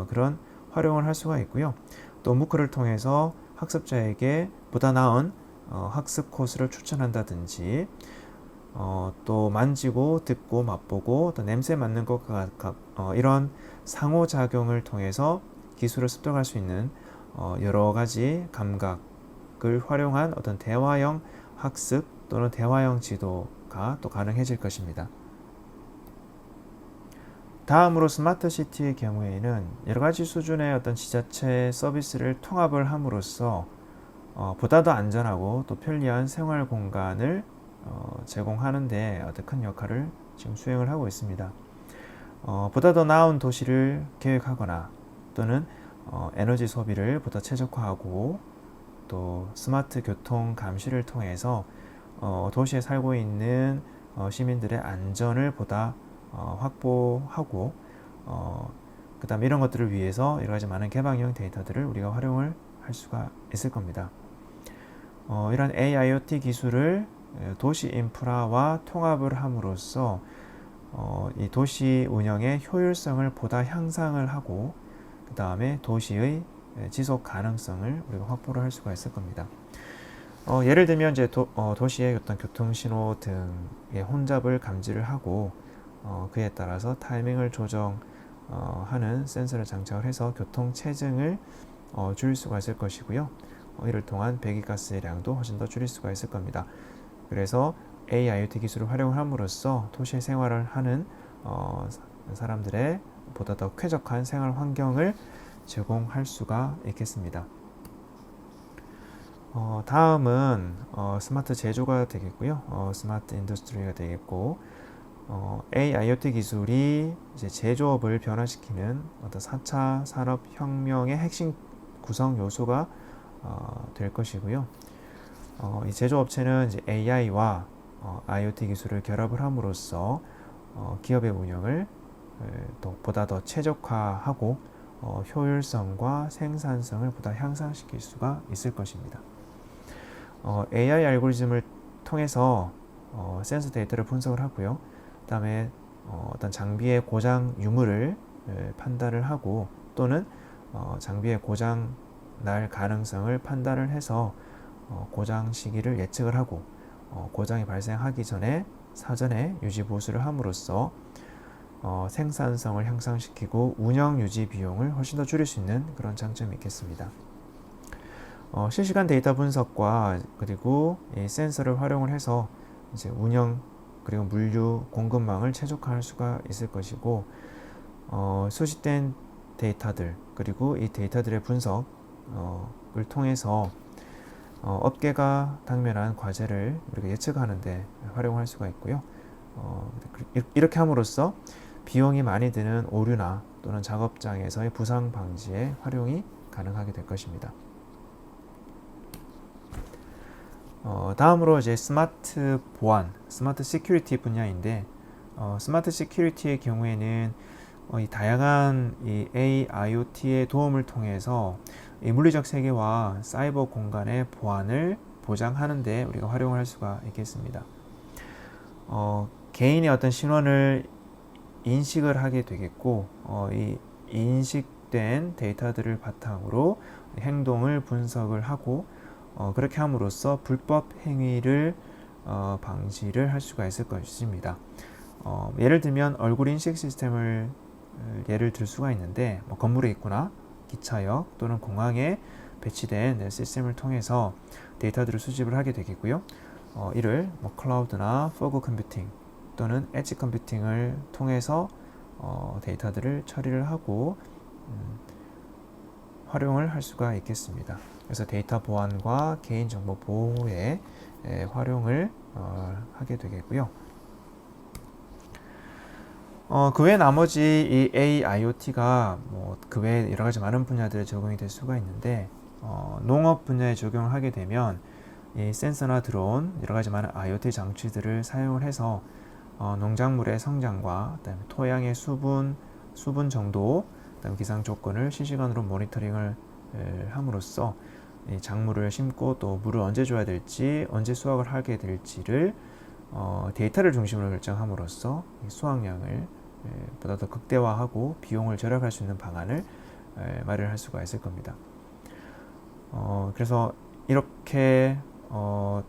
그런 활용을 할 수가 있고요. 또 무크를 통해서 학습자에게 보다 나은 학습 코스를 추천한다든지 또 만지고 듣고 맛보고 또 냄새 맡는 것과 이런 상호작용을 통해서 기술을 습득할 수 있는 여러 가지 감각을 활용한 어떤 대화형 학습 또는 대화형 지도가 또 가능해질 것입니다. 다음으로 스마트 시티의 경우에는 여러 가지 수준의 어떤 지자체 서비스를 통합을 함으로써 보다 더 안전하고 또 편리한 생활 공간을 제공하는 데 어떤 큰 역할을 지금 수행을 하고 있습니다. 보다 더 나은 도시를 계획하거나 또는 에너지 소비를 보다 최적화하고 또 스마트 교통 감시를 통해서 도시에 살고 있는 시민들의 안전을 보다 확보하고 그 다음에 이런 것들을 위해서 여러 가지 많은 개방형 데이터들을 우리가 활용을 할 수가 있을 겁니다. 이런 AIoT 기술을 도시 인프라와 통합을 함으로써 이 도시 운영의 효율성을 보다 향상을 하고 그 다음에 도시의 지속 가능성을 우리가 확보를 할 수가 있을 겁니다. 예를 들면 이제 도시의 어떤 교통 신호 등의 혼잡을 감지를 하고 그에 따라서 타이밍을 조정하는 센서를 장착을 해서 교통 체증을 줄일 수가 있을 것이고요. 이를 통한 배기가스의 량도 훨씬 더 줄일 수가 있을 겁니다. 그래서 AIoT 기술을 활용함으로써 도시의 생활을 하는 사람들의 보다 더 쾌적한 생활 환경을 제공할 수가 있겠습니다. 다음은 스마트 제조가 되겠고요. 스마트 인더스트리가 되겠고 AIoT 기술이 이제 제조업을 변화시키는 어떤 4차 산업혁명의 핵심 구성 요소가 될 것이고요. 이 제조업체는 이제 AI와 IoT 기술을 결합을 함으로써 기업의 운영을 보다 더 최적화하고 효율성과 생산성을 보다 향상시킬 수가 있을 것입니다. AI 알고리즘을 통해서 센서 데이터를 분석을 하고요. 그 다음에 어떤 장비의 고장 유무를 판단을 하고 또는 장비의 고장 날 가능성을 판단을 해서 고장 시기를 예측을 하고 고장이 발생하기 전에 사전에 유지 보수를 함으로써 생산성을 향상시키고 운영 유지 비용을 훨씬 더 줄일 수 있는 그런 장점이 있겠습니다. 실시간 데이터 분석과 그리고 이 센서를 활용을 해서 이제 운영 그리고 물류 공급망을 최적화할 수가 있을 것이고 수집된 데이터들 그리고 이 데이터들의 분석을 통해서 업계가 당면한 과제를 우리가 예측하는데 활용할 수가 있고요. 이렇게 함으로써 비용이 많이 드는 오류나 또는 작업장에서의 부상 방지에 활용이 가능하게 될 것입니다. 다음으로 이제 스마트 보안, 스마트 시큐리티 분야인데 스마트 시큐리티의 경우에는 이 다양한 이 AIoT의 도움을 통해서 이 물리적 세계와 사이버 공간의 보안을 보장하는 데 우리가 활용을 할 수가 있겠습니다. 개인의 어떤 신원을 인식을 하게 되겠고 이 인식된 데이터들을 바탕으로 행동을 분석을 하고 그렇게 함으로써 불법 행위를 방지를 할 수가 있을 것입니다. 예를 들면 얼굴 인식 시스템을 예를 들 수가 있는데 건물에 있거나 기차역 또는 공항에 배치된 시스템을 통해서 데이터들을 수집을 하게 되겠고요. 이를 클라우드나 포그 컴퓨팅 또는 엣지 컴퓨팅을 통해서 데이터들을 처리를 하고 활용을 할 수가 있겠습니다. 그래서 데이터 보안과 개인정보 보호에 활용을 하게 되겠고요. 그 외 나머지 이 AIoT가 그 외 여러 가지 많은 분야들에 적용이 될 수가 있는데 농업 분야에 적용을 하게 되면 이 센서나 드론 여러 가지 많은 IoT 장치들을 사용을 해서 농작물의 성장과 그다음에 토양의 수분 정도, 그다음에 기상 조건을 실시간으로 모니터링을 함으로써 이 작물을 심고 또 물을 언제 줘야 될지, 언제 수확을 하게 될지를 데이터를 중심으로 결정함으로써 이 수확량을 보다 더 극대화하고 비용을 절약할 수 있는 방안을 마련할 수가 있을 겁니다. 그래서 이렇게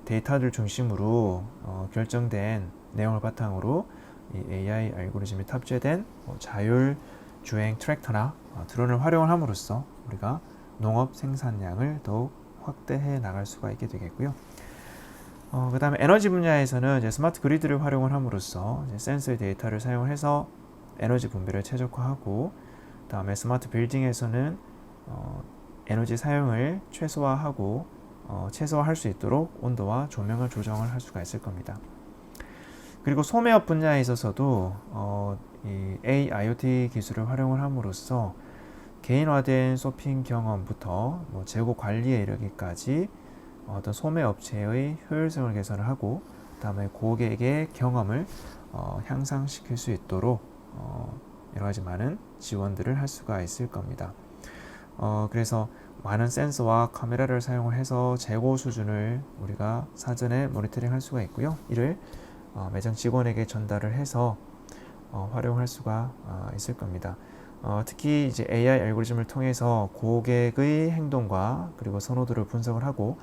데이터를 중심으로 결정된 내용을 바탕으로 이 AI 알고리즘이 탑재된 자율 주행 트랙터나 드론을 활용을 함으로써 우리가 농업 생산량을 더욱 확대해 나갈 수가 있게 되겠고요. 그 다음에 에너지 분야에서는 이제 스마트 그리드를 활용을 함으로써 이제 센서의 데이터를 사용을 해서 에너지 분배를 최적화하고, 그 다음에 스마트 빌딩에서는 에너지 사용을 최소화하고 최소화할 수 있도록 온도와 조명을 조정을 할 수가 있을 겁니다. 그리고 소매업 분야에 있어서도 이 AIoT 기술을 활용을 함으로써 개인화된 쇼핑 경험부터 재고 관리에 이르기까지 어떤 소매 업체의 효율성을 개선을 하고, 그다음에 고객의 경험을 향상시킬 수 있도록 여러 가지 많은 지원들을 할 수가 있을 겁니다. 그래서 많은 센서와 카메라를 사용을 해서 재고 수준을 우리가 사전에 모니터링 할 수가 있고요. 이를 매장 직원에게 전달을 해서 활용할 수가 있을 겁니다. 특히 이제 AI 알고리즘을 통해서 고객의 행동과 그리고 선호도를 분석을 하고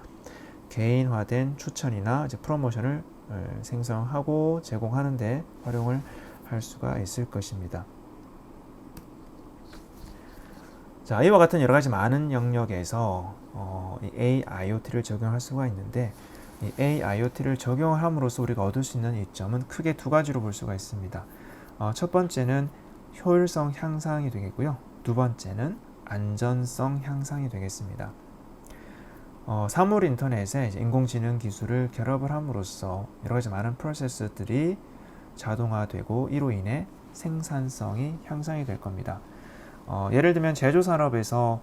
개인화된 추천이나 이제 프로모션을 생성하고 제공하는 데 활용을 할 수가 있을 것입니다. 자, 이와 같은 여러 가지 많은 영역에서 이 AIoT를 적용할 수가 있는데, 이 AIoT를 적용함으로써 우리가 얻을 수 있는 이점은 크게 두 가지로 볼 수가 있습니다. 첫 번째는 효율성 향상이 되겠고요. 두 번째는 안전성 향상이 되겠습니다. 사물 인터넷에 인공지능 기술을 결합을 함으로써 여러 가지 많은 프로세스들이 자동화되고 이로 인해 생산성이 향상이 될 겁니다. 예를 들면 제조 산업에서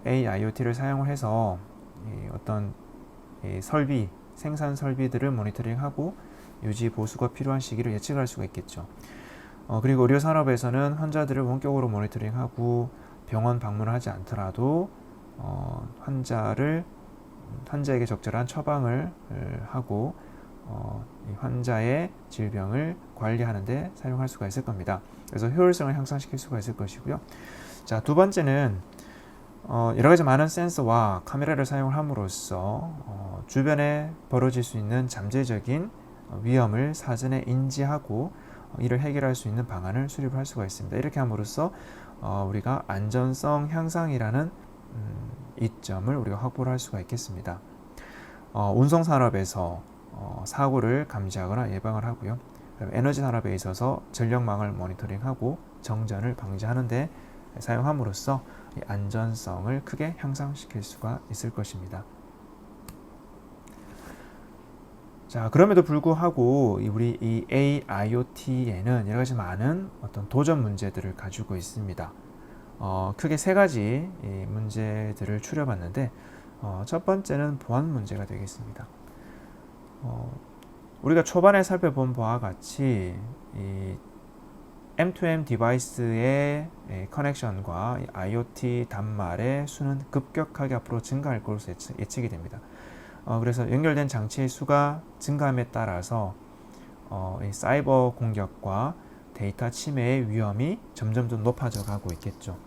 AIoT를 사용을 해서 어떤 설비, 생산 설비들을 모니터링하고 유지 보수가 필요한 시기를 예측할 수가 있겠죠. 그리고 의료 산업에서는 환자들을 원격으로 모니터링하고 병원 방문을 하지 않더라도 환자에게 적절한 처방을 하고 이 환자의 질병을 관리하는 데 사용할 수가 있을 겁니다. 그래서 효율성을 향상시킬 수가 있을 것이고요. 자, 두 번째는 여러 가지 많은 센서와 카메라를 사용을 함으로써 주변에 벌어질 수 있는 잠재적인 위험을 사전에 인지하고 이를 해결할 수 있는 방안을 수립할 수가 있습니다. 이렇게 함으로써 우리가 안전성 향상이라는 이점을 우리가 확보를 할 수가 있겠습니다. 운송 산업에서 사고를 감지하거나 예방을 하고요. 에너지 산업에 있어서 전력망을 모니터링하고 정전을 방지하는 데 사용함으로써 이 안전성을 크게 향상시킬 수가 있을 것입니다. 자, 그럼에도 불구하고 우리 이 AIoT에는 여러 가지 많은 어떤 도전 문제들을 가지고 있습니다. 크게 세 가지 문제들을 추려봤는데, 첫 번째는 보안 문제가 되겠습니다. 우리가 초반에 살펴본 바와 같이 이 M2M 디바이스의 커넥션과 IoT 단말의 수는 급격하게 앞으로 증가할 것으로 예측이 됩니다. 그래서 연결된 장치의 수가 증가함에 따라서 이 사이버 공격과 데이터 침해의 위험이 점점 더 높아져 가고 있겠죠.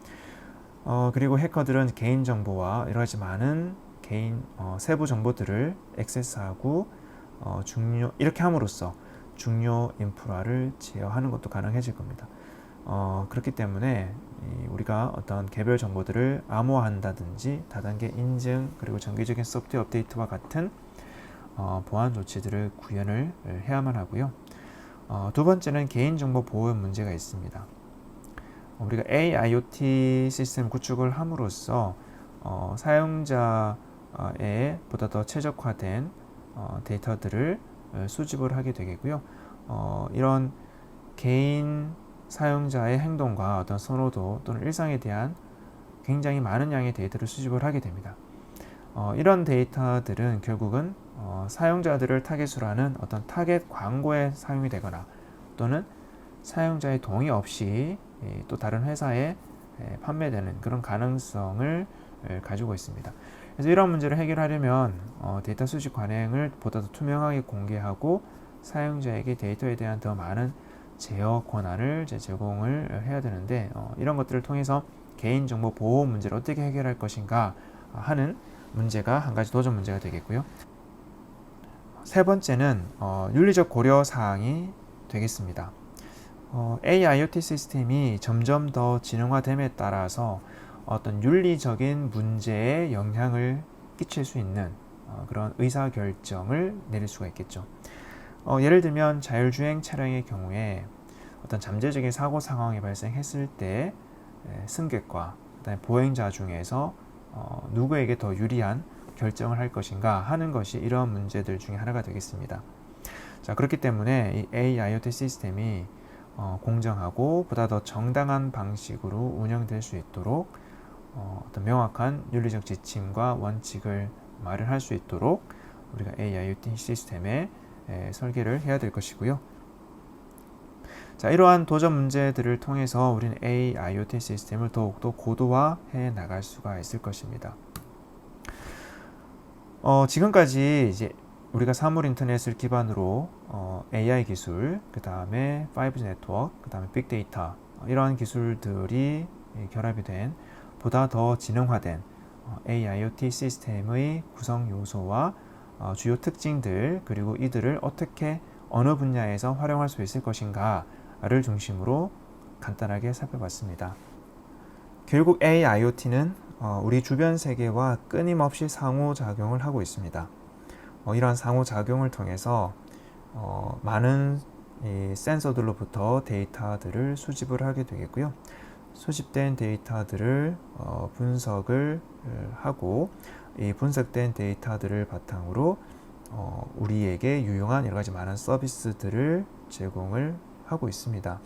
그리고 해커들은 개인정보와 여러 가지 많은 개인 세부 정보들을 액세스하고 이렇게 함으로써 중요 인프라를 제어하는 것도 가능해질 겁니다. 그렇기 때문에 우리가 어떤 개별 정보들을 암호화한다든지 다단계 인증 그리고 정기적인 소프트웨어 업데이트와 같은 보안 조치들을 구현을 해야만 하고요. 두 번째는 개인정보 보호 문제가 있습니다. 우리가 AIoT 시스템 구축을 함으로써 사용자의 보다 더 최적화된 데이터들을 수집을 하게 되겠고요. 이런 개인 사용자의 행동과 어떤 선호도 또는 일상에 대한 굉장히 많은 양의 데이터를 수집을 하게 됩니다. 이런 데이터들은 결국은 사용자들을 타겟으로 하는 어떤 타겟 광고에 사용이 되거나 또는 사용자의 동의 없이 또 다른 회사에 판매되는 그런 가능성을 가지고 있습니다. 그래서 이런 문제를 해결하려면 데이터 수집 관행을 보다 더 투명하게 공개하고 사용자에게 데이터에 대한 더 많은 제어 권한을 제공을 해야 되는데, 이런 것들을 통해서 개인정보 보호 문제를 어떻게 해결할 것인가 하는 문제가 한 가지 도전 문제가 되겠고요. 세 번째는 윤리적 고려 사항이 되겠습니다. AIoT 시스템이 점점 더 진흥화됨에 따라서 어떤 윤리적인 문제에 영향을 끼칠 수 있는 그런 의사결정을 내릴 수가 있겠죠. 예를 들면 자율주행 차량의 경우에 어떤 잠재적인 사고 상황이 발생했을 때 승객과 그다음에 보행자 중에서 누구에게 더 유리한 결정을 할 것인가 하는 것이 이러한 문제들 중에 하나가 되겠습니다. 자, 그렇기 때문에 이 AIoT 시스템이 공정하고 보다 더 정당한 방식으로 운영될 수 있도록 어떤 명확한 윤리적 지침과 원칙을 마련할 수 있도록 우리가 AIoT 시스템의 설계를 해야 될 것이고요. 자, 이러한 도전 문제들을 통해서 우리는 AIoT 시스템을 더욱더 고도화해 나갈 수가 있을 것입니다. 지금까지 이제 우리가 사물 인터넷을 기반으로 AI 기술, 그 다음에 5G 네트워크, 그 다음에 빅데이터 이러한 기술들이 결합이 된 보다 더 진흥화된 AIoT 시스템의 구성 요소와 주요 특징들, 그리고 이들을 어떻게 어느 분야에서 활용할 수 있을 것인가를 중심으로 간단하게 살펴봤습니다. 결국 AIoT는 우리 주변 세계와 끊임없이 상호작용을 하고 있습니다. 이러한 상호작용을 통해서 많은 이 센서들로부터 데이터들을 수집을 하게 되겠고요. 수집된 데이터들을 분석을 하고 이 분석된 데이터들을 바탕으로 우리에게 유용한 여러 가지 많은 서비스들을 제공을 하고 있습니다.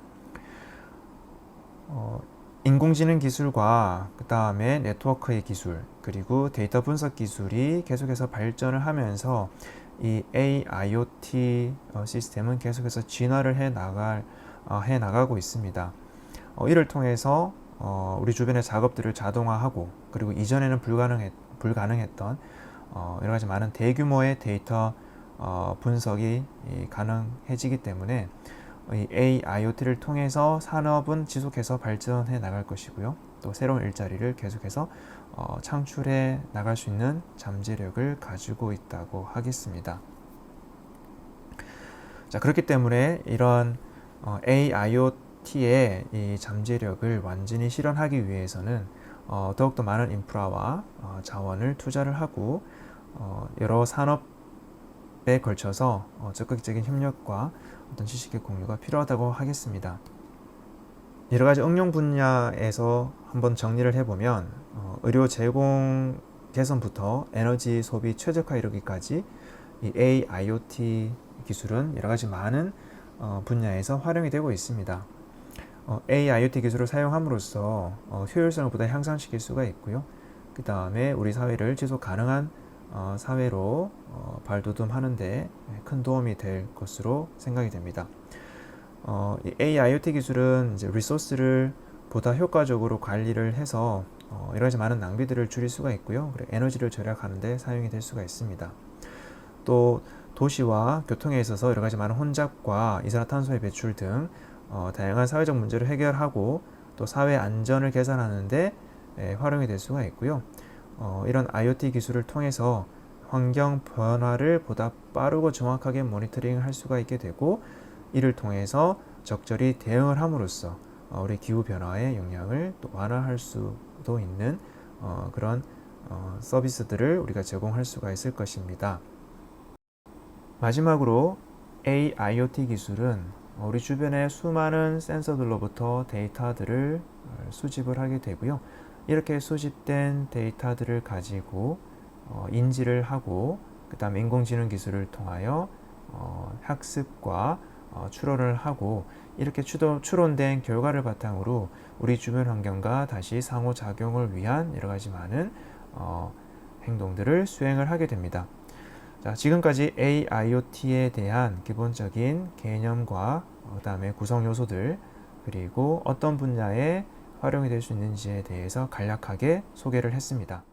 인공지능 기술과 그 다음에 네트워크의 기술, 그리고 데이터 분석 기술이 계속해서 발전을 하면서 이 AIoT 시스템은 계속해서 진화를 해 나가고 있습니다. 이를 통해서 우리 주변의 작업들을 자동화하고, 그리고 이전에는 불가능했던 여러 가지 많은 대규모의 데이터 분석이 가능해지기 때문에 이 AIoT를 통해서 산업은 지속해서 발전해 나갈 것이고요. 또 새로운 일자리를 계속해서 창출해 나갈 수 있는 잠재력을 가지고 있다고 하겠습니다. 자, 그렇기 때문에 이런 AIoT의 이 잠재력을 완전히 실현하기 위해서는 더욱더 많은 인프라와 자원을 투자를 하고 여러 산업에 걸쳐서 적극적인 협력과 어떤 지식의 공유가 필요하다고 하겠습니다. 여러 가지 응용 분야에서 한번 정리를 해보면 의료 제공 개선부터 에너지 소비 최적화 이르기까지 이 AIoT 기술은 여러 가지 많은 분야에서 활용이 되고 있습니다. AIoT 기술을 사용함으로써 효율성을 보다 향상시킬 수가 있고요. 그 다음에 우리 사회를 지속 가능한 사회로 발돋움하는데 큰 도움이 될 것으로 생각이 됩니다. 이 AIoT 기술은 이제 리소스를 보다 효과적으로 관리를 해서 여러 가지 많은 낭비들을 줄일 수가 있고요. 그리고 에너지를 절약하는 데 사용이 될 수가 있습니다. 또 도시와 교통에 있어서 여러 가지 많은 혼잡과 이산화탄소의 배출 등 다양한 사회적 문제를 해결하고 또 사회 안전을 개선하는 데 활용이 될 수가 있고요. 이런 IoT 기술을 통해서 환경 변화를 보다 빠르고 정확하게 모니터링 할 수가 있게 되고, 이를 통해서 적절히 대응을 함으로써 우리 기후 변화의 영향을 또 완화할 수도 있는 그런 서비스들을 우리가 제공할 수가 있을 것입니다. 마지막으로 AIoT 기술은 우리 주변의 수많은 센서들로부터 데이터들을 수집을 하게 되고요. 이렇게 수집된 데이터들을 가지고 인지를 하고, 그 다음에 인공지능 기술을 통하여 학습과 추론을 하고, 이렇게 추론된 결과를 바탕으로 우리 주변 환경과 다시 상호작용을 위한 여러 가지 많은 행동들을 수행을 하게 됩니다. 자, 지금까지 AIoT에 대한 기본적인 개념과 그 다음에 구성 요소들, 그리고 어떤 분야에 활용이 될 수 있는지에 대해서 간략하게 소개를 했습니다.